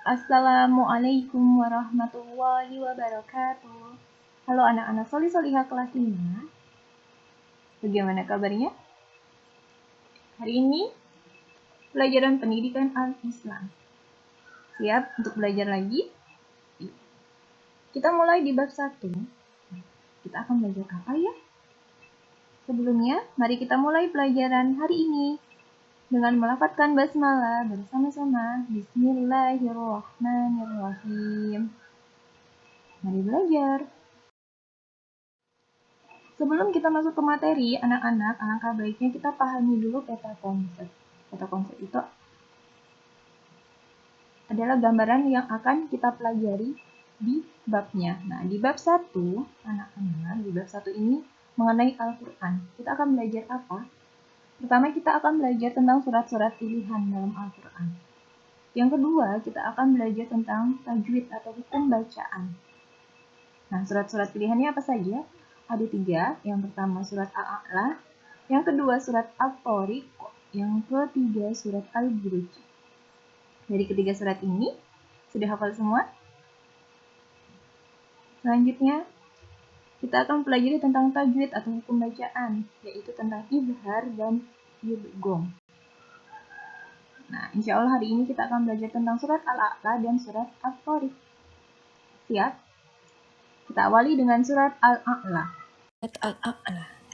Assalamualaikum warahmatullahi wabarakatuh. Halo anak-anak solih-solihah kelas 5. Bagaimana kabarnya? Hari ini pelajaran pendidikan al-Islam. Siap untuk belajar lagi? Kita mulai di bab 1. Kita akan belajar apa ya? Sebelumnya, mari kita mulai pelajaran hari ini dengan melafadzkan basmalah bersama-sama. Bismillahirrahmanirrahim. Mari belajar. Sebelum kita masuk ke materi, anak-anak, alangkah baiknya kita pahami dulu peta konsep. Peta konsep itu adalah gambaran yang akan kita pelajari di babnya. Nah, di bab 1, anak-anak, di bab 1 ini mengenai Al-Quran. Kita akan belajar apa? Pertama, kita akan belajar tentang surat-surat pilihan dalam Al-Quran. Yang kedua, kita akan belajar tentang tajwid atau hukum bacaan. Nah, surat-surat pilihannya apa saja? Ada 3. Yang pertama surat Al-A'la, yang kedua surat Al-Tariq, yang ketiga surat Al-Buruj. Dari ketiga surat ini, sudah hafal semua? Selanjutnya, kita akan pelajari tentang tajwid atau hukum bacaan, yaitu tentang izhar dan idgham. Nah, insya Allah hari ini kita akan belajar tentang surat Al-A'la dan surat Al-Tariq. Siap? Kita awali dengan surat Al-A'la.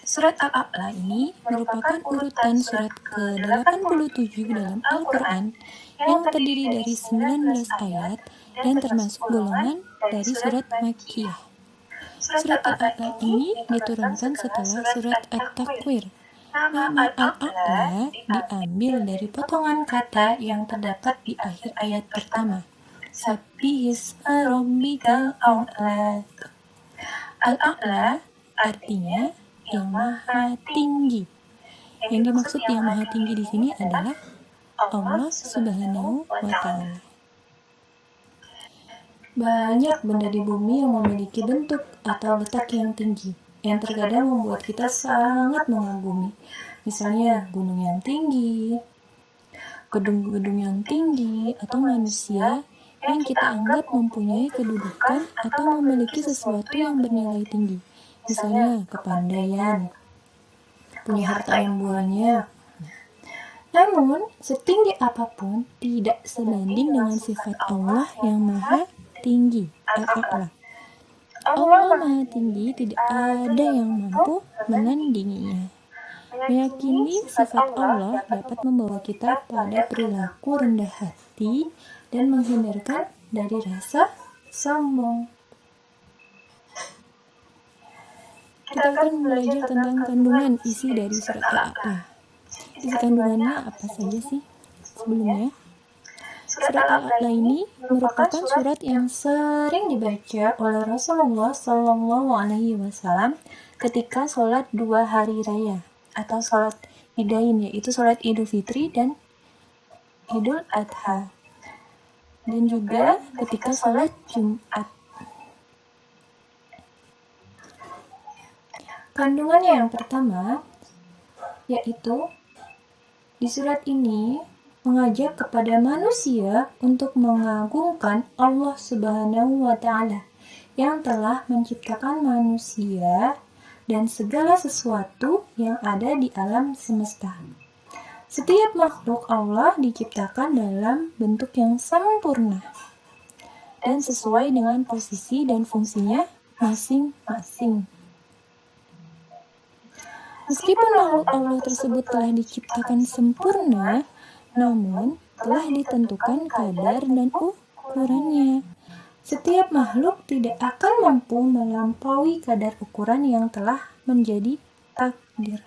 Surat Al-A'la ini merupakan urutan surat ke-87 dalam Al-Quran yang terdiri dari 19 ayat dan termasuk golongan dari surat Makkiyah. Surat Al-A'la ini diturunkan setelah surat At-Takwir. Nama Al-A'la diambil dari potongan kata yang terdapat di akhir ayat pertama. Sabbihisma rabbikal a'la. Al-A'la artinya yang maha tinggi. Yang dimaksud yang maha tinggi di sini adalah Allah Subhanahu wa Ta'ala. Banyak benda di bumi yang memiliki bentuk atau letak yang tinggi, yang terkadang membuat kita sangat mengagumi. Misalnya gunung yang tinggi, gedung-gedung yang tinggi, atau manusia yang kita anggap mempunyai kedudukan atau memiliki sesuatu yang bernilai tinggi. Misalnya kepandaian, punya harta yang banyak. Namun, setinggi apapun tidak sebanding dengan sifat Allah yang maha tinggi. Al-A'la. Allah maha tinggi, tidak ada yang mampu menandinginya. Meyakini sifat Allah dapat membawa kita pada perilaku rendah hati dan menghindarkan dari rasa sombong. Kita akan belajar tentang kandungan isi dari surat Al-A'la. Isi kandungannya apa saja sih? Sebelumnya, surat Al-A'la ini merupakan surat yang sering dibaca oleh Rasulullah SAW ketika sholat 2 hari raya atau sholat Idain, yaitu sholat Idul Fitri dan Idul Adha, dan juga ketika sholat Jumat. Kandungannya yang pertama, yaitu di surat ini mengajak kepada manusia untuk mengagungkan Allah Subhanahu wa Ta'ala yang telah menciptakan manusia dan segala sesuatu yang ada di alam semesta. Setiap makhluk Allah diciptakan dalam bentuk yang sempurna dan sesuai dengan posisi dan fungsinya masing-masing. Meskipun makhluk Allah tersebut telah diciptakan sempurna, namun telah ditentukan kadar dan ukurannya. Setiap makhluk tidak akan mampu melampaui kadar ukuran yang telah menjadi takdir.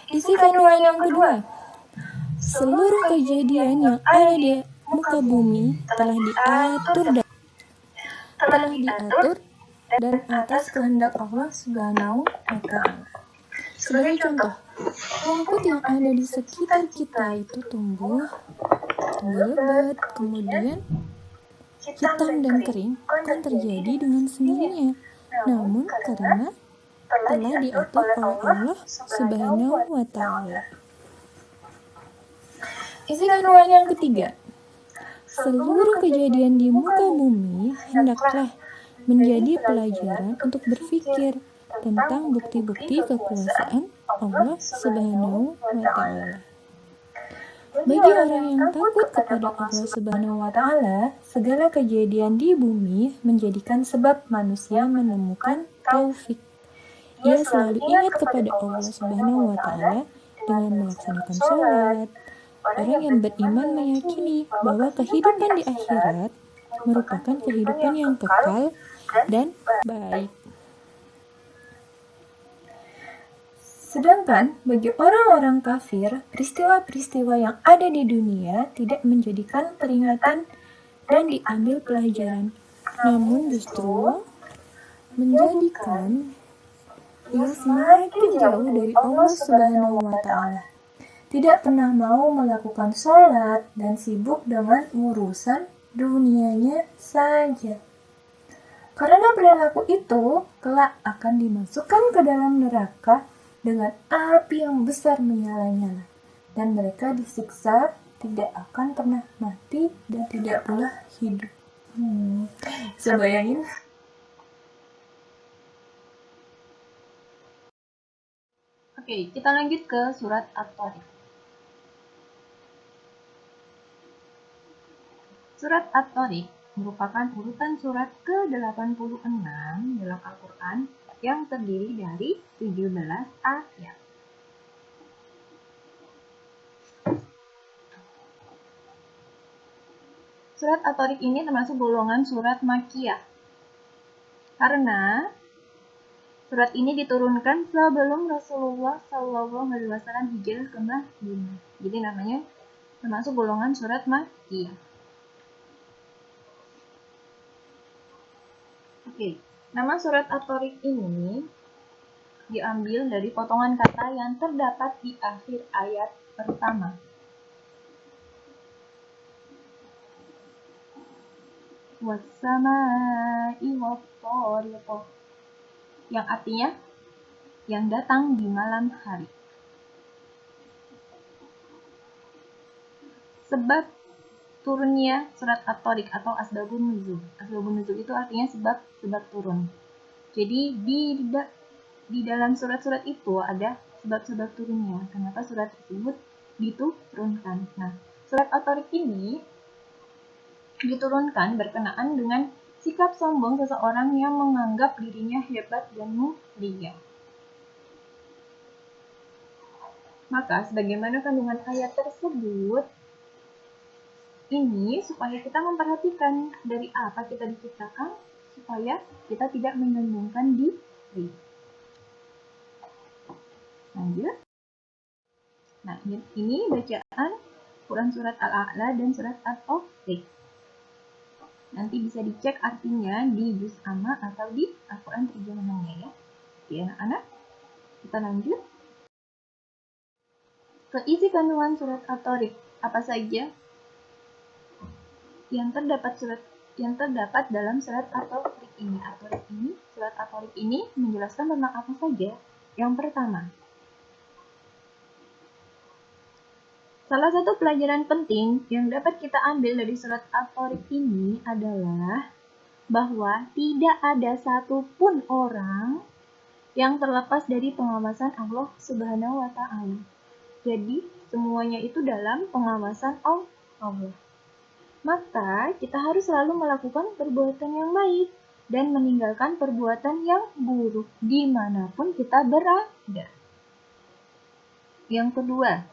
Isi kandungan yang kedua, seluruh kejadian yang ada di muka bumi telah diatur dan atas kehendak Allah Subhanahu wa Ta'ala. Sebagai contoh, rumput yang ada di sekitar kita itu tumbuh lebat, kemudian hitam dan kering akan terjadi dengan sendirinya. Namun karena telah diatur oleh Allah Subhanahu wa Ta'ala. Isi kandungan yang ketiga, seluruh kejadian di muka bumi hendaklah menjadi pelajaran untuk berpikir tentang bukti-bukti kekuasaan Allah Subhanahu wa Ta'ala. Bagi orang yang takut kepada Allah Subhanahu wa Ta'ala, segala kejadian di bumi menjadikan sebab manusia menemukan taufik. Ia selalu ingat kepada Allah Subhanahu wa Ta'ala dengan melaksanakan sholat. Orang yang beriman meyakini bahwa kehidupan di akhirat merupakan kehidupan yang kekal dan baik. Sedangkan bagi orang-orang kafir, peristiwa-peristiwa yang ada di dunia tidak menjadikan peringatan dan diambil pelajaran, namun justru menjadikan ia semakin jauh dari Allah Subhanahu wa Ta'ala. Tidak pernah mau melakukan sholat dan sibuk dengan urusan dunianya saja. Karena perilaku itu kelak akan dimasukkan ke dalam neraka dengan api yang besar menyala-nyala, dan mereka disiksa tidak akan pernah mati dan tidak pula hidup. Bisa bayangin? Oke, kita lanjut ke surat At-Tariq. Surat At-Tariq merupakan urutan surat ke-86 dalam Al-Quran yang terdiri dari 17 ayat. Surat At-Tariq ini termasuk golongan surat Makkiyah. Karena surat ini diturunkan sebelum Rasulullah SAW hijrah ke Madinah. Jadi namanya termasuk golongan surat Makkiyah. Oke, nama surat At-Tariq ini diambil dari potongan kata yang terdapat di akhir ayat pertama. Wassama'i wat-tariq, yang artinya yang datang di malam hari. Sebab turunnya surat At-Tariq atau Asbabun Nuzul. Asbabun Nuzul itu artinya sebab turun. Jadi di dalam surat-surat itu ada sebab-sebab turunnya. Kenapa surat tersebut diturunkan? Nah, surat At-Tariq ini diturunkan berkenaan dengan sikap sombong seseorang yang menganggap dirinya hebat dan mulia. Maka sebagaimana kandungan ayat tersebut, ini supaya kita memperhatikan dari apa kita diciptakan, supaya kita tidak menyombongkan diri. Lanjut. Nah, ini bacaan Quran surat Al-A'la dan surat At-Tariq. Nanti bisa dicek artinya di juz amma atau di Al-Quran terjemahannya ya. Oke anak-anak, kita lanjut ke isi kandungan surat At-Tariq. Apa saja yang terdapat dalam surat At-Tariq ini. Surat At-Tariq ini menjelaskan tentang apa saja. Yang pertama, salah satu pelajaran penting yang dapat kita ambil dari surat At-Tariq ini adalah bahwa tidak ada satupun orang yang terlepas dari pengawasan Allah Subhanahu wa Ta'ala. Jadi, semuanya itu dalam pengawasan Allah. Maka, kita harus selalu melakukan perbuatan yang baik dan meninggalkan perbuatan yang buruk dimanapun kita berada. Yang kedua,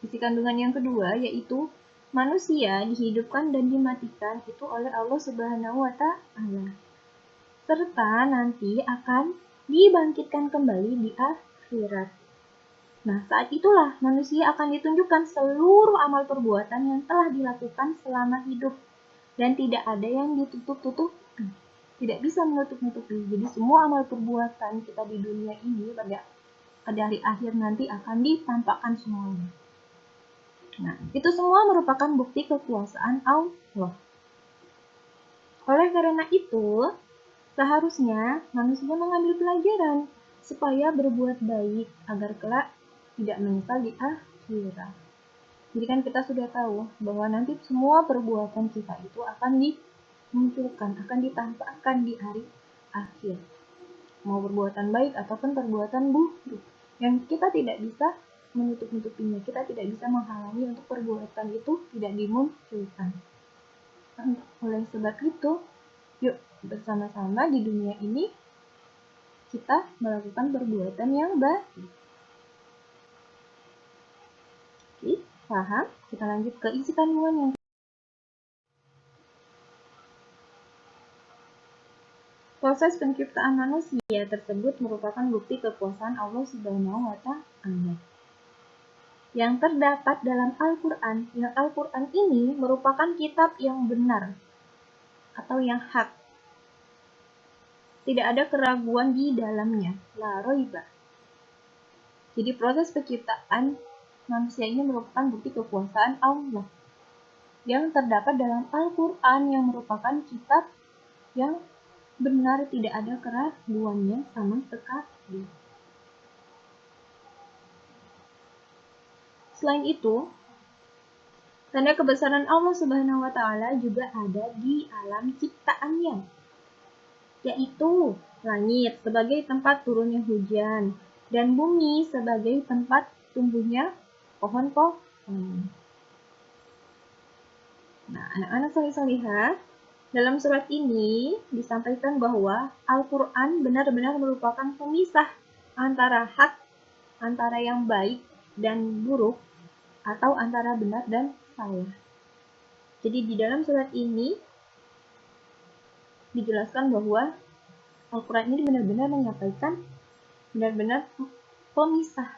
isi kandungan yang kedua yaitu manusia dihidupkan dan dimatikan itu oleh Allah Subhanahu wa Ta'ala. Serta nanti akan dibangkitkan kembali di akhirat. Nah, saat itulah manusia akan ditunjukkan seluruh amal perbuatan yang telah dilakukan selama hidup. Dan tidak ada yang ditutup-tutupi. Tidak bisa menutup-nutupi. Jadi semua amal perbuatan kita di dunia ini pada hari akhir nanti akan ditampakkan semuanya. Nah, itu semua merupakan bukti kekuasaan Allah. Oleh karena itu, seharusnya manusia mengambil pelajaran supaya berbuat baik agar kelak tidak menyesal di akhirat. Jadi kan kita sudah tahu bahwa nanti semua perbuatan kita itu akan dimunculkan, akan ditampakkan di hari akhir. Mau perbuatan baik ataupun perbuatan buruk. Yang kita tidak bisa menutup-nutupinya, kita tidak bisa menghalangi untuk perbuatan itu tidak dimunculkan. Oleh sebab itu, yuk bersama-sama di dunia ini kita melakukan perbuatan yang baik. Oke, paham? Kita lanjut ke isi kandungan yang proses penciptaan manusia tersebut merupakan bukti kekuasaan Allah Subhanahu wa Ta'ala yang terdapat dalam Al-Quran. Yang Al-Quran ini merupakan kitab yang benar atau yang hak. Tidak ada keraguan di dalamnya. La roiba. Jadi proses penciptaan manusia ini merupakan bukti kekuasaan Allah yang terdapat dalam Al-Quran yang merupakan kitab yang benar, tidak ada keraguannya sama sekali. Selain itu, tanda kebesaran Allah Subhanahu wa Ta'ala juga ada di alam ciptaannya, yaitu langit sebagai tempat turunnya hujan dan bumi sebagai tempat tumbuhnya pohon-pohon. Nah, anak-anak salih-salihah, dalam surat ini disampaikan bahwa Al-Quran benar-benar merupakan pemisah antara hak, antara yang baik dan buruk, atau antara benar dan salah. Jadi di dalam surat ini dijelaskan bahwa Al-Quran ini benar-benar menyampaikan, benar-benar pemisah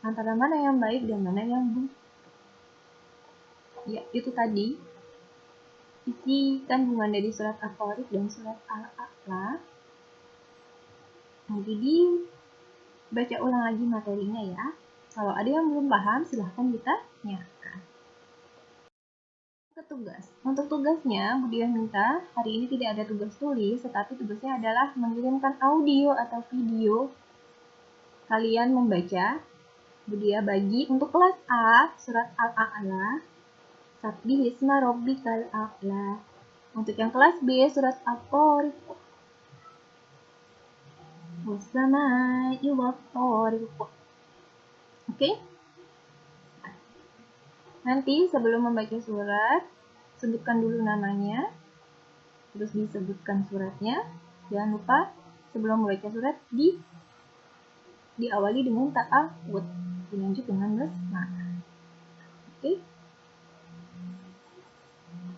antara mana yang baik dan mana yang buruk. Ya, itu tadi isi kandungan dari surat Al-Qari'ah dan surat Al-A'la. Nanti dibaca ulang lagi materinya ya. Kalau ada yang belum paham, silahkan ditanyakan. Tugas. Untuk tugasnya, Budia minta hari ini tidak ada tugas tulis, tetapi tugasnya adalah mengirimkan audio atau video kalian membaca. Budia bagi untuk kelas A, surat Al-A'la, Sabbih isma rabbikal a'la. Untuk yang kelas B, surat At-Thariq, Wassama'i wat-Thariq. Oke? Nanti sebelum membaca surat, sebutkan dulu namanya, terus disebutkan suratnya. Jangan lupa sebelum membaca surat diawali dengan ta'awud, dilanjut dengan basmalah. Oke?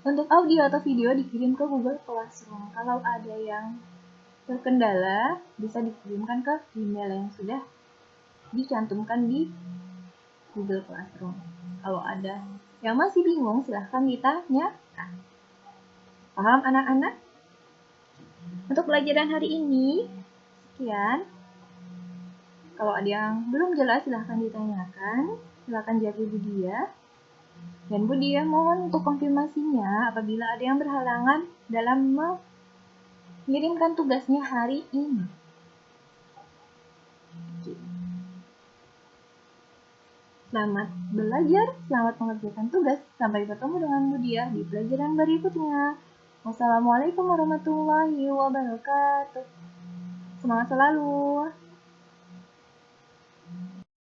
Untuk audio atau video dikirim ke Google Classroom. Kalau ada yang terkendala, bisa dikirimkan ke email yang sudah dicantumkan di Google Classroom. Kalau ada yang masih bingung, silahkan ditanyakan. Paham anak-anak? Untuk pelajaran hari ini, sekian. Kalau ada yang belum jelas, silahkan ditanyakan. Silahkan jawab Budia. Dan Budia mohon untuk konfirmasinya apabila ada yang berhalangan dalam mengirimkan tugasnya hari ini. Selamat belajar, selamat mengerjakan tugas. Sampai bertemu dengan Budia di pelajaran berikutnya. Wassalamualaikum warahmatullahi wabarakatuh. Semangat selalu.